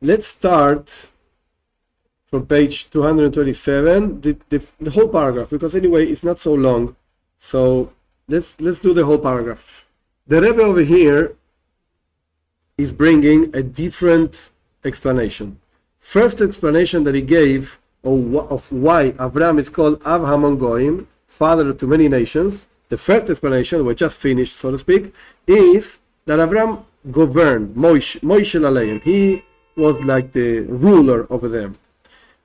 let's start from page 227, the whole paragraph, because anyway it's not so long. So let's do the whole paragraph. The Rebbe over here is bringing a different explanation. First explanation that he gave of why Abraham is called Av Hamon Goyim, father to many nations. The first explanation, we just finished, so to speak, is that Abraham governed Moshe Aleim. He was like the ruler over them.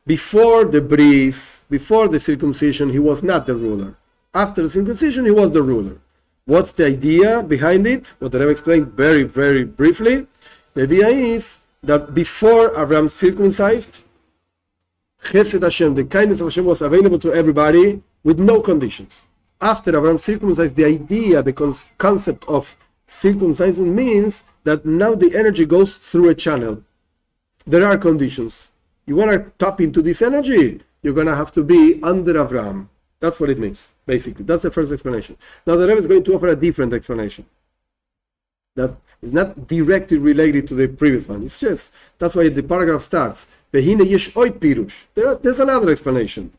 Before the bris, before the circumcision, he was not the ruler. After the circumcision, he was the ruler. What's the idea behind it? What the Rebbe explained very, very briefly. The idea is that before Abraham circumcised, Chesed Hashem, the kindness of Hashem, was available to everybody with no conditions. After Abraham circumcised, the idea, the concept of circumcision means that now the energy goes through a channel. There are conditions. You want to tap into this energy, you're going to have to be under Abraham. That's what it means, basically. That's the first explanation. Now the Rebbe is going to offer a different explanation that is not directly related to the previous one. It's just, that's why the paragraph starts. There's another explanation,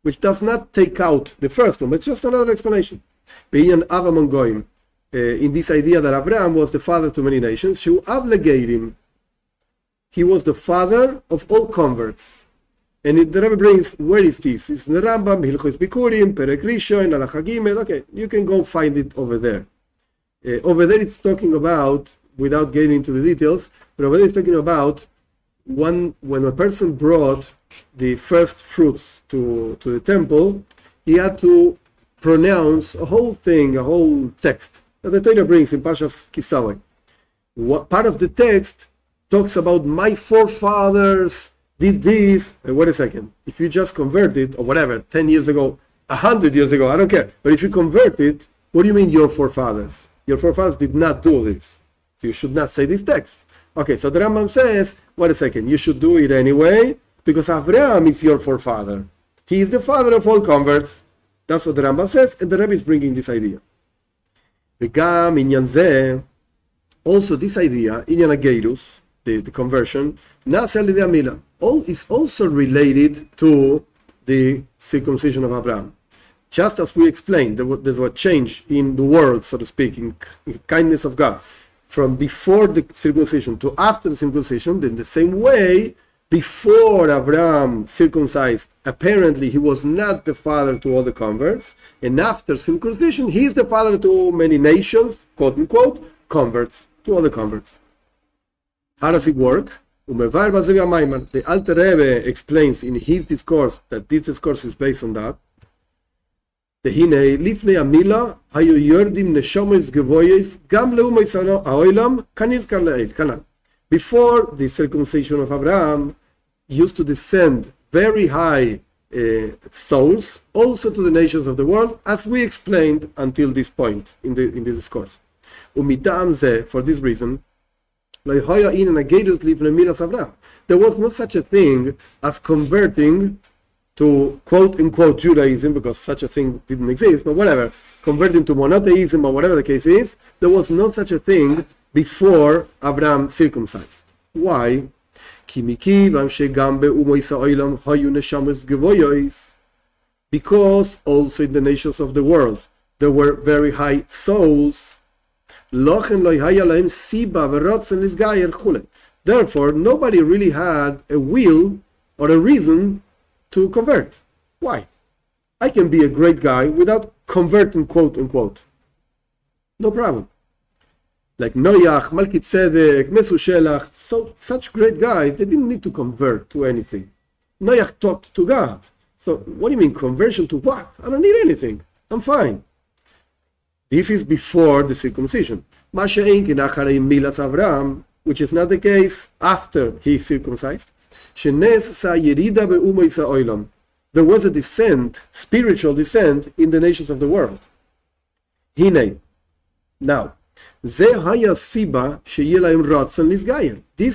which does not take out the first one, but just another explanation. In this idea that Abraham was the father to many nations, he was the father of all converts. And the Rebbe brings, where is this? It's in the Rambam, Hilchos Bikurim, Perek Rishon, Halacha Gimel. Okay, you can go find it over there. Over there it's talking about, without getting into the details, but over there it's talking about when a person brought the first fruits to the temple, he had to pronounce a whole thing, a whole text that the Torah brings in Parshas Kisawai. What part of the text talks about my forefathers did this. Wait a second. If you just converted, or whatever, 10 years ago, 100 years ago, I don't care. But if you convert it, what do you mean your forefathers? Your forefathers did not do this. So you should not say this text. Okay, so the Rambam says, wait a second, you should do it anyway, because Abraham is your forefather. He is the father of all converts. That's what the Rambam says, and the Rebbe is bringing this idea. Also this idea, Inyan Ageirus, the conversion, is also related to the circumcision of Abraham. Just as we explained, there's a change in the world, so to speak, in kindness of God, from before the circumcision to after the circumcision. Then the same way, before Abraham circumcised, apparently he was not the father to all the converts, and after circumcision, he is the father to many nations, quote unquote, converts, to all the converts. How does it work? The Alter Rebbe explains in his discourse that this discourse is based on that. Before the circumcision of Abraham, used to descend very high souls also to the nations of the world, as we explained until this point in this discourse. For this reason, there was no such a thing as converting to quote-unquote Judaism, because such a thing didn't exist, but whatever, converting to monotheism or whatever the case is, there was no such a thing before Abraham circumcised. Why? Because also in the nations of the world there were very high souls. Therefore, nobody really had a will or a reason to convert. Why? I can be a great guy without converting, quote unquote. No problem. Like Noach, Melchizedek, Mesushelach, so such great guys, they didn't need to convert to anything. Noach talked to God. So what do you mean conversion to what? I don't need anything. I'm fine. This is before the circumcision. Which is not the case after he circumcised. There was a descent, spiritual descent, in the nations of the world. Now, this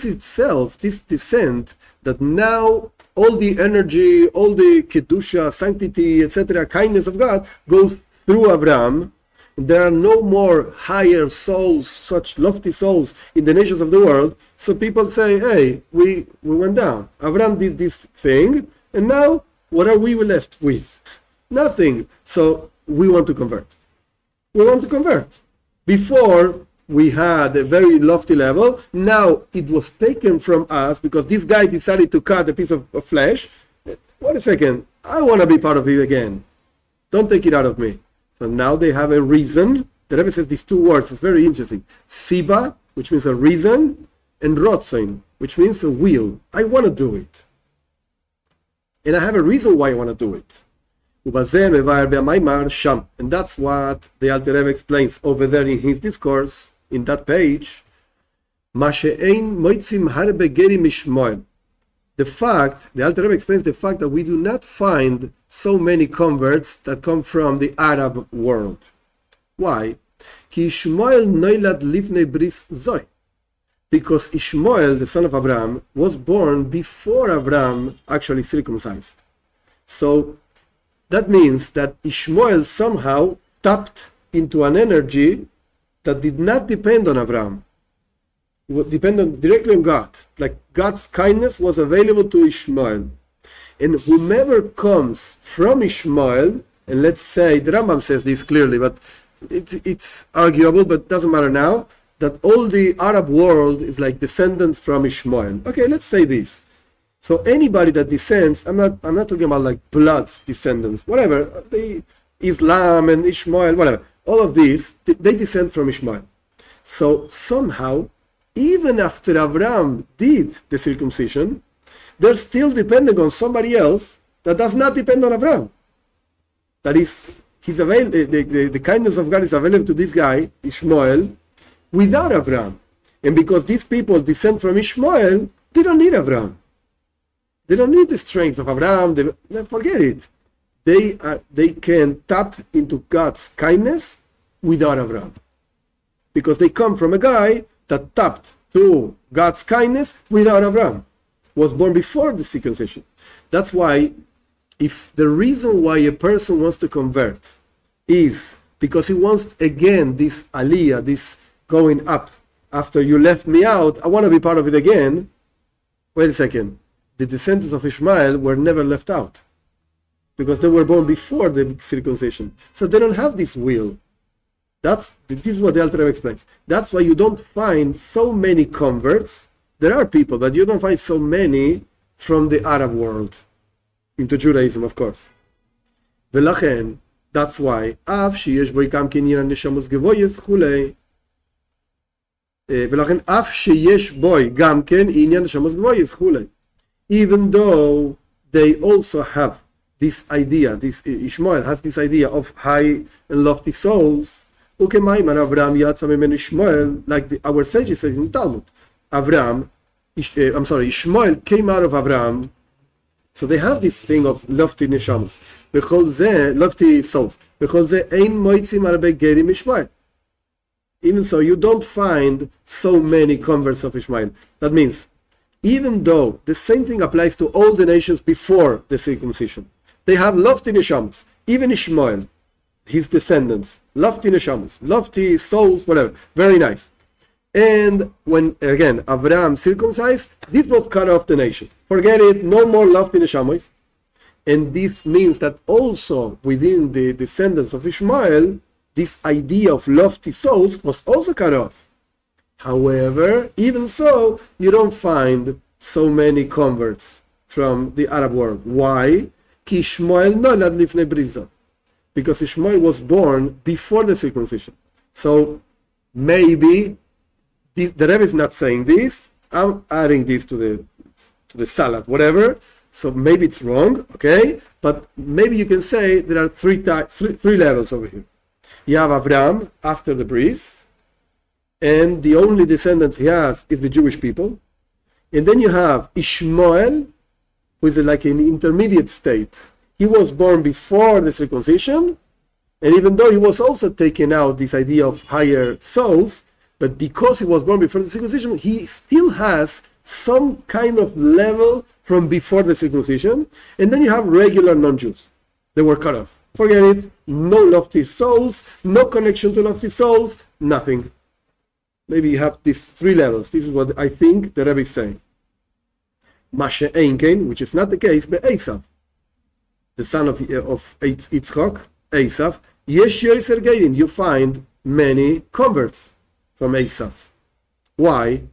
itself, this descent, that now all the energy, all the kedusha, sanctity, etc., kindness of God goes through Abraham, There are no more higher souls, such lofty souls in the nations of the world. So people say, hey, we went down. Abraham did this thing, and now what are we left with? Nothing. So we want to convert. We want to convert. Before, we had a very lofty level. Now it was taken from us because this guy decided to cut a piece of flesh. Wait a second. I want to be part of it again. Don't take it out of me. So now they have a reason. The Rebbe says these two words. It's very interesting. Siba, which means a reason, and Rotzoin, which means a will. I want to do it. And I have a reason why I want to do it. And that's what the Alter Rebbe explains over there in his discourse, in that page. The fact, the Alter Rebbe explains the fact that we do not find so many converts that come from the Arab world. Why? Because Ishmael, the son of Abraham, was born before Abraham actually circumcised. So that means that Ishmael somehow tapped into an energy that did not depend on Abraham. It would depend directly on God. Like God's kindness was available to Ishmael. And whomever comes from Ishmael, and let's say, the Rambam says this clearly, but it's arguable, but doesn't matter now, that all the Arab world is like descendants from Ishmael. Okay, let's say this. So anybody that descends, I'm not talking about like blood descendants, whatever, the Islam and Ishmael, whatever, all of these, they descend from Ishmael. So somehow, even after Abraham did the circumcision, they're still depending on somebody else that does not depend on Abraham. That is, the kindness of God is available to this guy, Ishmael, without Abraham. And because these people descend from Ishmael, they don't need Abraham. They don't need the strength of Abraham. They forget it. They can tap into God's kindness without Abraham. Because they come from a guy that tapped to God's kindness without Abraham. Was born before the circumcision. That's why, if the reason why a person wants to convert is because he wants again this aliyah, this going up, after you left me out, I want to be part of it again. Wait a second. The descendants of Ishmael were never left out because they were born before the circumcision. So they don't have this will. This is what the Alter Rebbe explains. That's why you don't find so many converts. There are people, but you don't find so many from the Arab world into Judaism, of course. V'lachen, that's why af sheyesh bo ikam kinyan neshamos gevoyes chulei. V'lachen af sheyesh bo gam ken inyan neshamos gevoyes chulei. Even though they also have this idea, this Ishmael has this idea of high and lofty souls. Like our sages say in Talmud, Ishmael came out of Abraham. So they have this thing of lofty neshamos, lofty souls. Even so, you don't find so many converts of Ishmael. That means, even though the same thing applies to all the nations before the circumcision, they have lofty neshamos. Even Ishmael, his descendants, lofty neshamos, lofty souls, whatever, very nice. And when, again, Abraham circumcised, this was cut off the nation. Forget it, no more lofty neshamos. And this means that also within the descendants of Ishmael, this idea of lofty souls was also cut off. However, even so, you don't find so many converts from the Arab world. Why? Ki Ishmael nolad lifnei briza. Because Ishmael was born before the circumcision. So maybe the Rebbe is not saying this. I'm adding this to the salad, whatever. So maybe it's wrong, okay? But maybe you can say there are three levels over here. You have Abraham after the bris, and the only descendants he has is the Jewish people. And then you have Ishmael, who is like an intermediate state. He was born before the circumcision, and even though he was also taken out this idea of higher souls, but because he was born before the circumcision, he still has some kind of level from before the circumcision. And then you have regular non-Jews. They were cut off. Forget it. no lofty souls, no connection to lofty souls, nothing. Maybe you have these three levels. This is what I think the Rabbi is saying. Mashe Einkein, which is not the case, but Esav, the son of Yitzchak, Esav, Yesh Yoser Geirim, you find many converts from Esav. Why?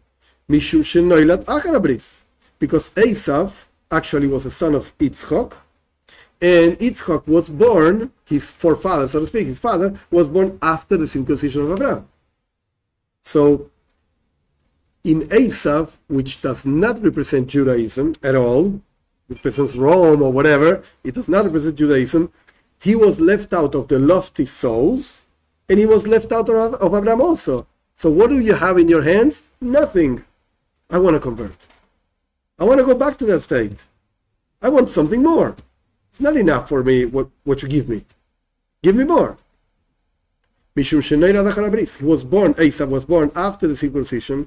Mishum Shenoilad Achar Bris. Because Esav actually was a son of Yitzchak, and Yitzchak was born, his forefather, so to speak, his father, was born after the circumcision of Abraham. So, in Esav, which does not represent Judaism at all, it represents Rome or whatever, it does not represent Judaism, he was left out of the lofty souls, and he was left out of Abraham also. So what do you have in your hands? Nothing. I want to convert. I want to go back to that state. I want something more. It's not enough for me what you give me. Give me more. He was born, Esav was born after the circumcision,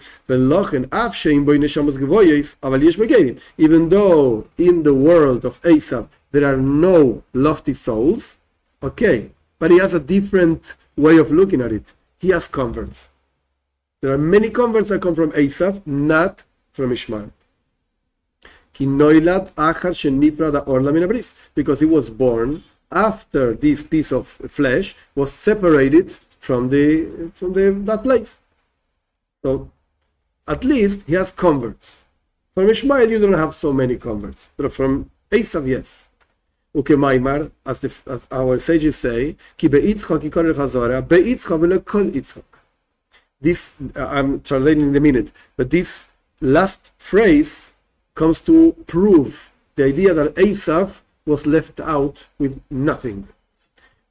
even though in the world of Esav there are no lofty souls, okay, but he has a different way of looking at it. He has converts. There are many converts that come from Esav, not from Ishmael. Because he was born after this piece of flesh was separated from that place. So at least he has converts. From Ishmael you don't have so many converts, but from Esav, yes. As our sages say, this I'm translating in a minute, but this last phrase comes to prove the idea that Esav was left out with nothing.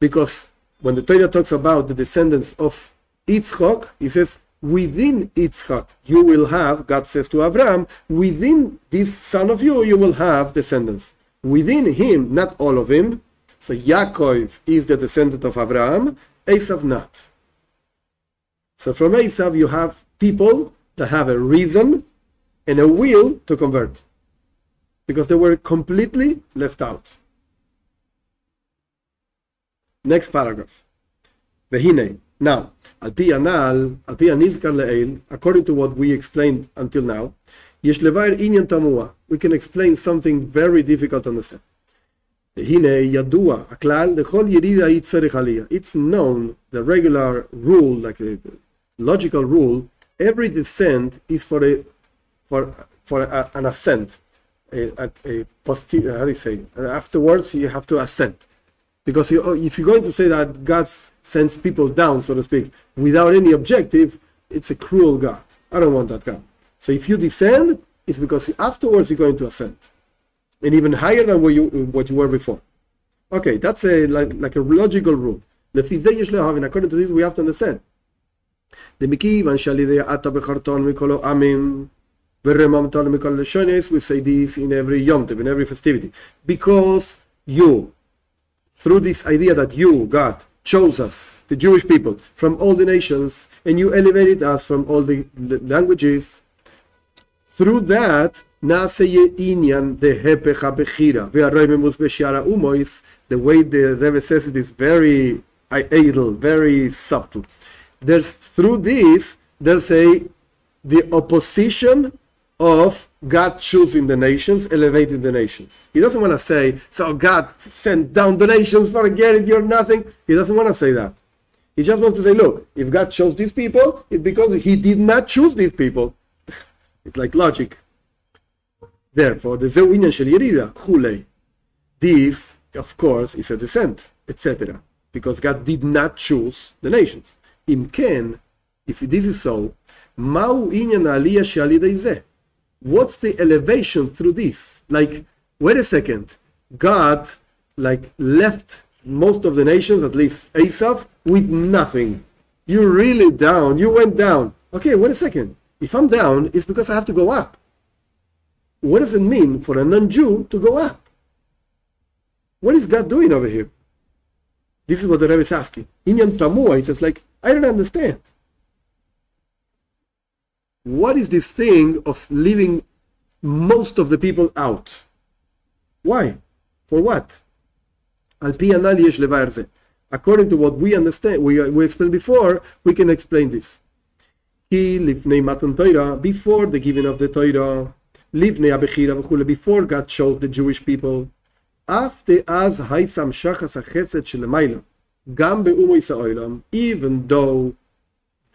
Because when the Torah talks about the descendants of Yitzchak, he says, within Yitzchak you will have, God says to Abraham, within this son of you, you will have descendants. Within him, not all of him. So Yaakov is the descendant of Abraham, Esav not. So from Esav you have people that have a reason and a will to convert, because they were completely left out. Next paragraph. Vehine. Now, according to what we explained until now, we can explain something very difficult to understand. It's known, the regular rule, like a logical rule, every descent is for an ascent. Afterwards you have to ascend, because if you're going to say that God sends people down, so to speak, without any objective, it's a cruel God. I don't want that God. So if you descend, it's because afterwards you're going to ascend, and even higher than what you were before. Okay, that's like a logical rule. According to this, we have to understand. We say this in every Yom Tov, in every festivity, because you, through this idea that you, God, chose us, the Jewish people, from all the nations, and you elevated us from all the languages, through that, the way the Rebbe says it is very idle, very subtle. Through this, there's the opposition of God choosing the nations, elevating the nations. He doesn't want to say, so God sent down the nations, forget it, you're nothing. He doesn't want to say that. He just wants to say, look, if God chose these people, it's because he did not choose these people. It's like logic. Therefore, the Zeu Inyan Shel Yerida, Chulei. This, of course, is a descent, etc. Because God did not choose the nations. Imken, if this is so, Ma'u Inyan Aliyah She'alidei Zeh. What's the elevation through this? Like, wait a second. God, left most of the nations, at least Esav, with nothing. You're really down. You went down. Okay, wait a second. If I'm down, it's because I have to go up. What does it mean for a non-Jew to go up? What is God doing over here? This is what the Rebbe is asking. Inyan Tamua, he says, I don't understand. What is this thing of leaving most of the people out? Why? For what? Al pi anal yesh levar ze. according to what we understand, we explained before, we can explain this. Before the giving of the Torah, before God chose the Jewish people, even though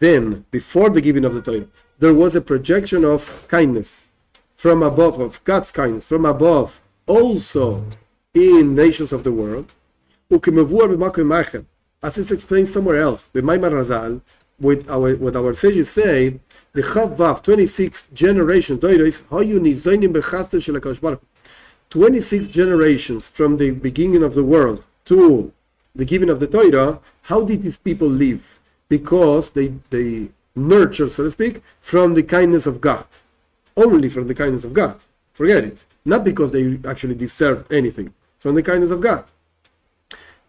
then, before the giving of the Torah, there was a projection of kindness from above, of God's kindness from above, also in nations of the world. As it's explained somewhere else, what our sages say, the Chavav 26 generation Torah is 26 generations from the beginning of the world to the giving of the Torah. How did these people live? Because they nurture, so to speak, from the kindness of God. Only from the kindness of God. Forget it. Not because they actually deserved anything. From the kindness of God.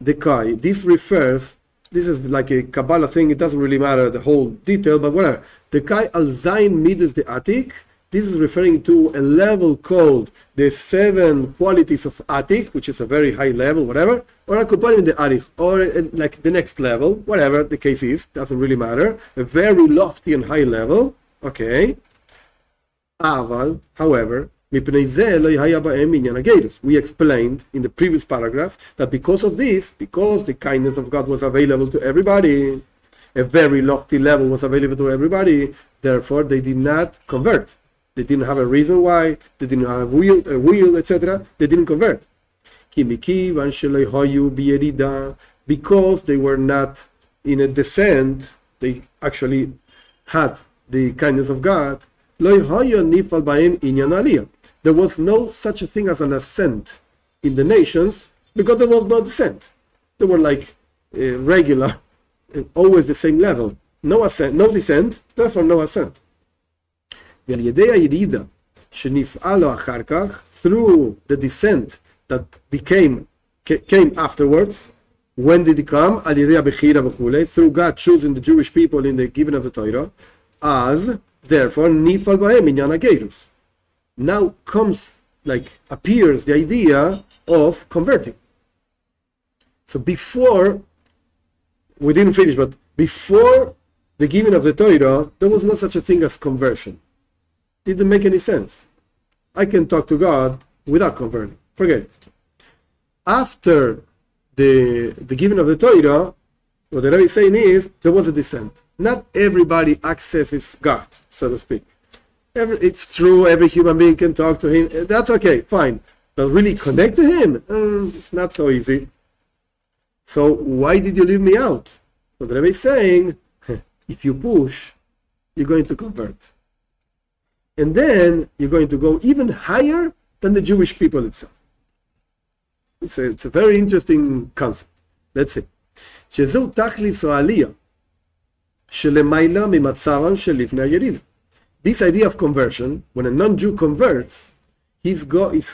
The Kai, this is like a Kabbalah thing, it doesn't really matter the whole detail, but whatever. The Kai al Zayin Midas the Atik, this is referring to a level called the 7 qualities of Atik, which is a very high level, whatever, or I could put it in the Arich, or like the next level, whatever the case is, doesn't really matter, a very lofty and high level, okay. Aval, however, we explained in the previous paragraph that because of this, because the kindness of God was available to everybody, a very lofty level was available to everybody, therefore they did not convert. They didn't have a reason why, they didn't have a will, etc. They didn't convert. Because they were not in a descent, they actually had the kindness of God. There was no such a thing as an ascent in the nations because there was no descent. They were like regular, always the same level. No ascent, no descent, therefore no ascent. Through the descent that came afterwards, when did it come? Through God choosing the Jewish people in the giving of the Torah, as therefore nifal b'hem inyan hagerus. Now appears the idea of converting. So before, we didn't finish, but before the giving of the Torah, there was no such a thing as conversion. Didn't make any sense. I can talk to God without converting. Forget it. After the giving of the Torah, what the Rabbi is saying is, there was a descent. Not everybody accesses God, so to speak. It's true, every human being can talk to him. That's okay, fine. But really connect to him? It's not so easy. So why did you leave me out? So the Rabbi is saying, if you push, you're going to convert. And then you're going to go even higher than the Jewish people itself. It's a very interesting concept. Let's see. שזהו תכליס העלייה שלמעלה ממצבם של לפני הירידה. This idea of conversion, when a non-Jew converts, he's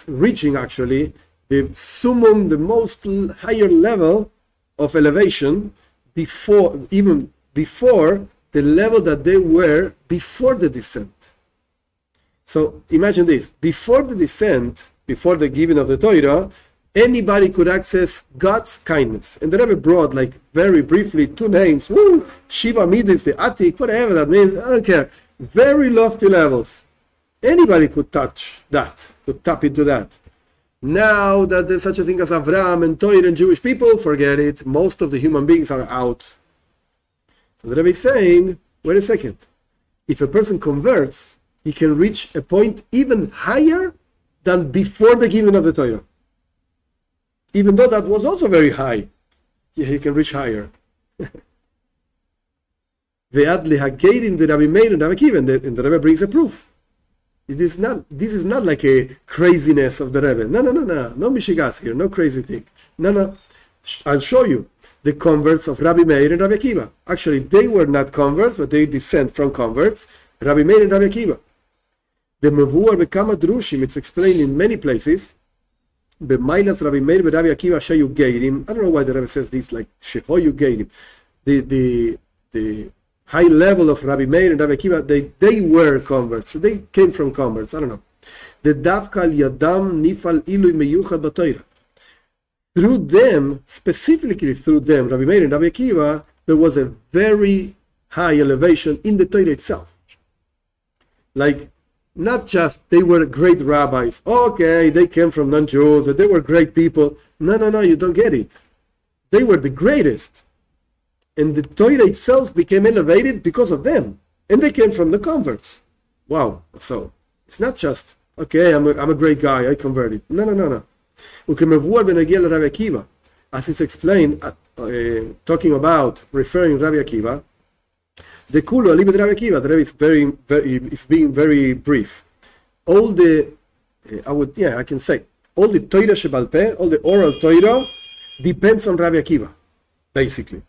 reaching actually the summum, the most higher level of elevation even before the level that they were before the descent. So imagine this, before the descent, before the giving of the Torah, anybody could access God's kindness. And the Rebbe brought, very briefly, 2 names, Shiva Midas, the Atik, whatever that means, I don't care. Very lofty levels. Anybody could touch that, could tap into that. Now that there's such a thing as Avram and Torah and Jewish people, forget it. Most of the human beings are out. So the Rebbe is saying, wait a second. If a person converts, he can reach a point even higher than before the giving of the Torah. Even though that was also very high, he can reach higher. And the Rabbi Meir and Rabbi Akiva, and the Rebbe brings a proof. This is not like a craziness of the Rebbe. No mishigas here, no crazy thing. No. I'll show you the converts of Rabbi Meir and Rabbi Akiva. Actually, they were not converts, but they descend from converts. Rabbi Meir and Rabbi Akiva. The Mevuar Bekama Drushim, it's explained in many places. B'mailas Rabbi Meir and Rabbi Akiva Shayu Geirim. I don't know why the Rebbe says this, like Shehoyu Geirim. The high level of Rabbi Meir and Rabbi Akiva, they were converts. So they came from converts. I don't know. The Davkal Yadam Nifal Ilui Meyuchad B'Torah. through them, specifically through them, Rabbi Meir and Rabbi Akiva, there was a very high elevation in the Torah itself. Like, not just they were great rabbis. Okay, they came from non-Jews, or they were great people. No, you don't get it. They were the greatest. And the Torah itself became elevated because of them. And they came from the converts. Wow. So, it's not just, okay, I'm a great guy, I converted. No. Rabbi Akiva, as it's explained, talking about referring Rabbi Akiva, the Kulu Alibid Rabbi Akiva, the Rabbi is being very brief. All the, I can say, all the Torah Shebal Peh, all the oral Torah, depends on Rabbi Akiva, basically.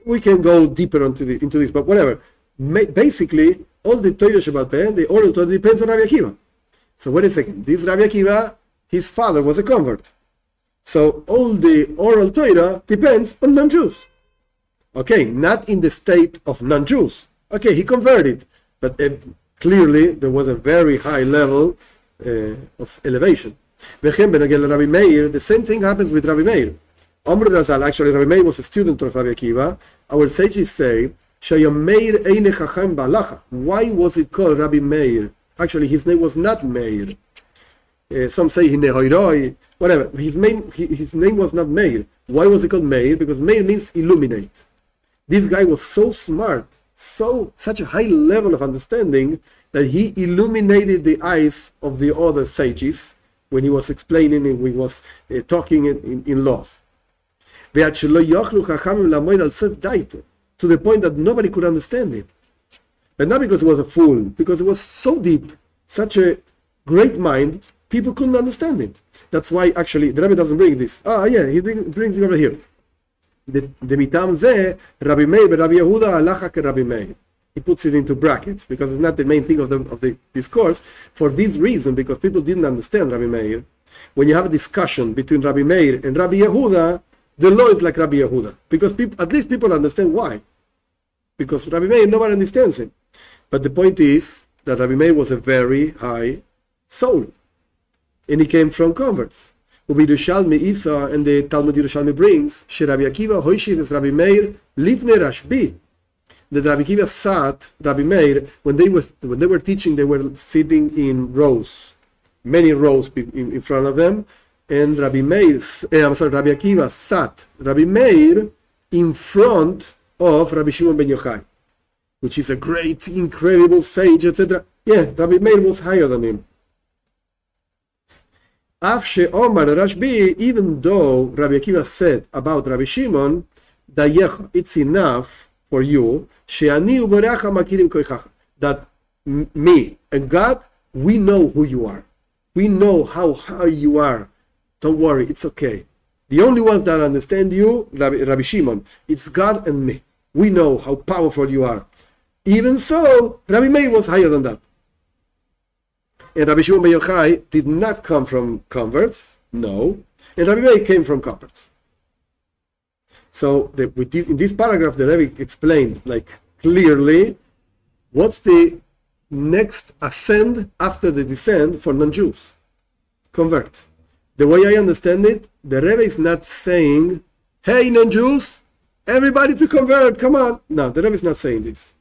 We can go deeper into this, but whatever. Basically, all the Torah Shebal Peh, the oral Torah, depends on Rabbi Akiva. So wait a second, this Rabbi Akiva, his father was a convert. So all the oral Torah depends on non-Jews. Okay, not in the state of non-Jews. Okay, he converted, but clearly there was a very high level of elevation. Rabbi Meir, the same thing happens with Rabbi Meir. Actually, Rabbi Meir was a student of Rabbi Akiva. Our sages say, why was it called Rabbi Meir? Actually, his name was not Meir. Some say Hinehoiroi, whatever. His name was not Meir. Why was it called Meir? Because Meir means illuminate. This guy was so smart, such a high level of understanding, that he illuminated the eyes of the other sages when he was explaining and when he was talking in laws. To the point that nobody could understand him. But not because he was a fool, because it was so deep, such a great mind, people couldn't understand him. That's why actually the Rabbi doesn't bring this. He brings it over here. The mitam ze Rabbi Meir Rabbi Yehuda halacha ke Rabbi Meir. He puts it into brackets because it's not the main thing of the discourse. For this reason, because people didn't understand Rabbi Meir, when you have a discussion between Rabbi Meir and Rabbi Yehuda, the law is like Rabbi Yehuda, because at least people understand why. Because Rabbi Meir, nobody understands him. But the point is that Rabbi Meir was a very high soul, and he came from converts. Yerushalmi Isa, and the Talmud Yerushalmi brings, Rabbi Akiva hoishiv es Rabbi Meir livne Rashbi. That Rabbi Akiva sat, Rabbi Meir, when they were teaching, they were sitting in rows, many rows in front of them, and Rabbi Akiva sat Rabbi Meir in front of Rabbi Shimon ben Yochai, which is a great, incredible sage, etc. Yeah, Rabbi Meir was higher than him. Even though Rabbi Akiva said about Rabbi Shimon, it's enough for you, that me and God, we know who you are. We know how high you are. Don't worry, it's okay. The only ones that understand you, Rabbi Shimon, it's God and me. We know how powerful you are. Even so, Rabbi Meir was higher than that. And Rabbi Shimon ben Yochai did not come from converts, no. And Rabbi Meir came from converts. So in this paragraph, the Rabbi explained clearly what's the next ascend after the descent for non-Jews. Convert. The way I understand it, the Rebbe is not saying, hey, non-Jews, everybody to convert, come on. No, the Rebbe is not saying this.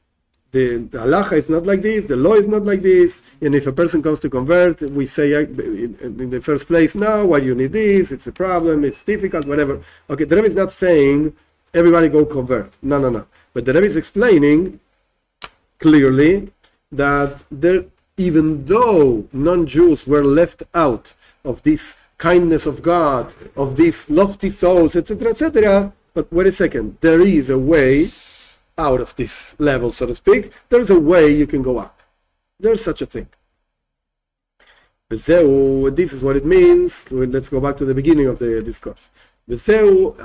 The halacha is not like this, the law is not like this, and if a person comes to convert, we say in the first place, no, why do you need this? It's a problem, it's difficult, whatever. Okay, the Rebbe is not saying, everybody go convert. No. But the Rebbe is explaining clearly that even though non-Jews were left out of this kindness of God, of these lofty souls, etc., but wait a second, there is a way out of this level, so to speak. There's a way you can go up. There's such a thing. This is what it means. Let's go back to the beginning of the discourse. This is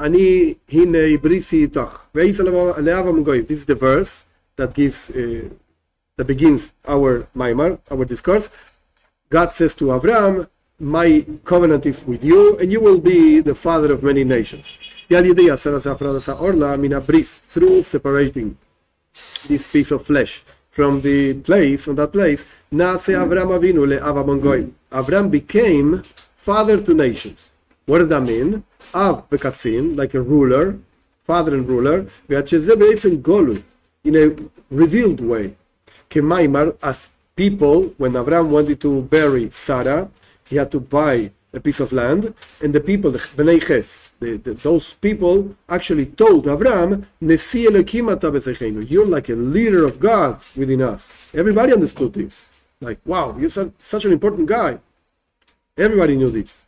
the verse that begins our maimar, our discourse. God says to Abraham, my covenant is with you, and you will be the father of many nations. Through separating this piece of flesh from that place, Abraham became father to nations. What does that mean? Av v'katzin, like a ruler, father and ruler, in a revealed way. Kemaimar, as people, when Abraham wanted to bury Sarah, he had to buy a piece of land, and the people, the B'nei Ches, those people actually told Abraham, Nesi Elokim ata b'seicheinu, you're like a leader of God within us. Everybody understood this. Like, wow, you're such an important guy. Everybody knew this.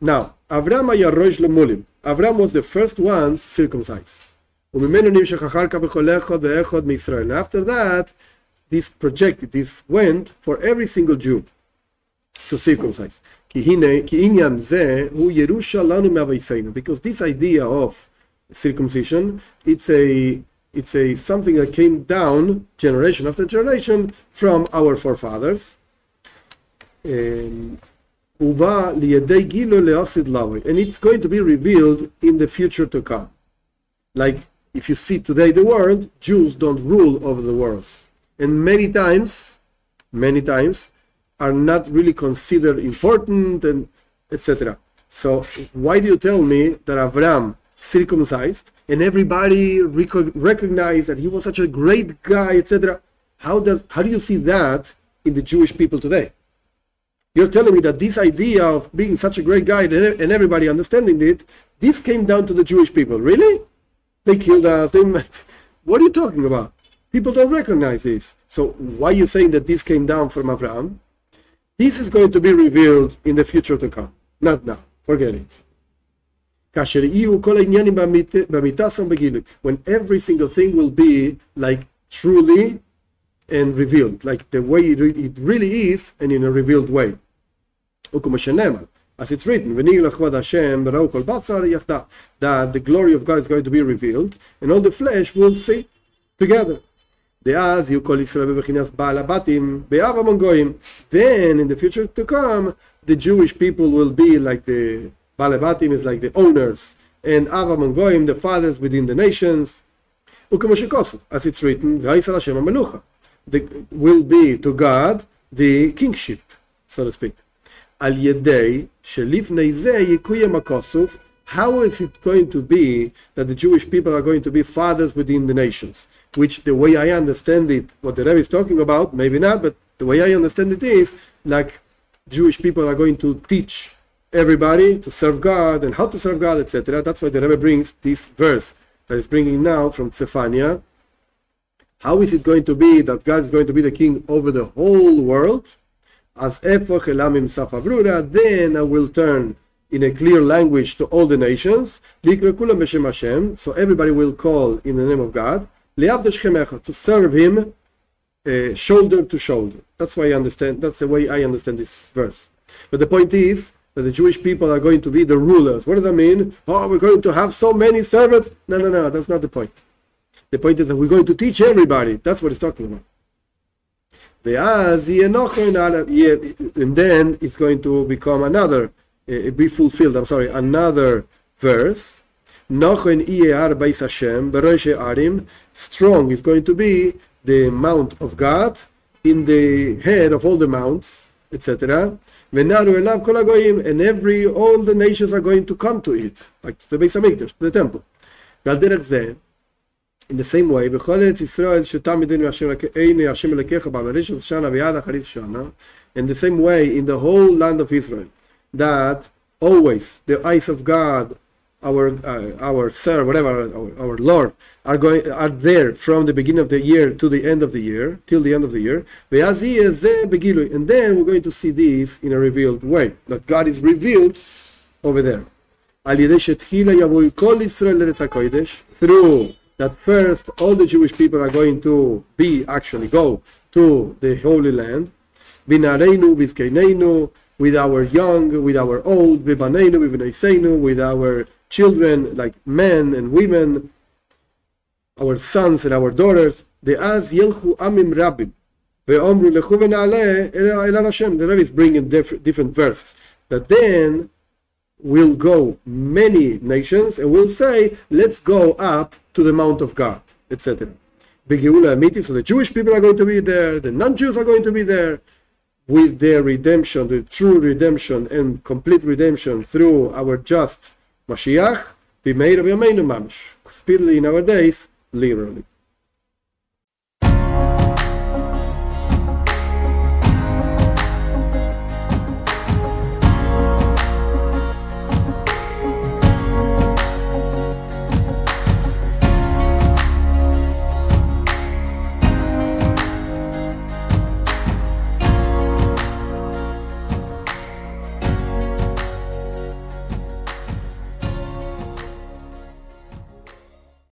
Now, Abraham was the first one to circumcise. And after that, this went for every single Jew to circumcise. Because this idea of circumcision, it's a something that came down generation after generation from our forefathers. And it's going to be revealed in the future to come. Like if you see today the world, Jews don't rule over the world, and many times are not really considered important, and etc. So why do you tell me that Abraham circumcised and everybody recognized that he was such a great guy, etc.? How do you see that in the Jewish people today? You're telling me that this idea of being such a great guy and everybody understanding it, this came down to the Jewish people. Really? They killed us. What are you talking about? People don't recognize this. So why are you saying that this came down from Abraham? This is going to be revealed in the future to come. Not now. Forget it. When every single thing will be like truly and revealed, like the way it really is, and in a revealed way. As it's written, that the glory of God is going to be revealed, and all the flesh will see together. Then in the future to come, the Jewish people will be like the Balabatim, is like the owners, and Avamon Goyim, the fathers within the nations. As it's written, will be to God the kingship, so to speak. How is it going to be that the Jewish people are going to be fathers within the nations? Which, the way I understand it, what the Rabbi is talking about, maybe not, but the way I understand it is, like, Jewish people are going to teach everybody to serve God and how to serve God, etc. That's why the Rabbi brings this verse that is bringing now from Zephaniah. How is it going to be that God is going to be the king over the whole world? As Efoch Elamim Safavrura, then I will turn in a clear language to all the nations, so everybody will call in the name of God, to serve him shoulder to shoulder. That's why I understand. That's the way I understand this verse. But the point is that the Jewish people are going to be the rulers. What does that mean? Oh, we're going to have so many servants? No, that's not the point. The point is that we're going to teach everybody. That's what it's talking about. And then it's going to become another, another verse. Strong is going to be the mount of God in the head of all the mounts, etc. And all the nations are going to come to it, like to the Beis Hamikdash, to the temple. In the same way, in the same way, in the whole land of Israel, that always the eyes of God, our Sir, whatever, our Lord, are there from the beginning of the year to the end of the year, till the end of the year. And then we're going to see this in a revealed way, that God is revealed over there. Through that first, all the Jewish people are going to go to the Holy Land, with our young, with our old, with our children, like men and women, our sons and our daughters. The Rabbi is bringing different verses, that then will go many nations and will say, let's go up to the Mount of God, etc. So the Jewish people are going to be there, the non-Jews are going to be there, with the redemption, the true redemption and complete redemption through our just Mashiach, be made of Yameinu Mamish, speedily in our days, literally.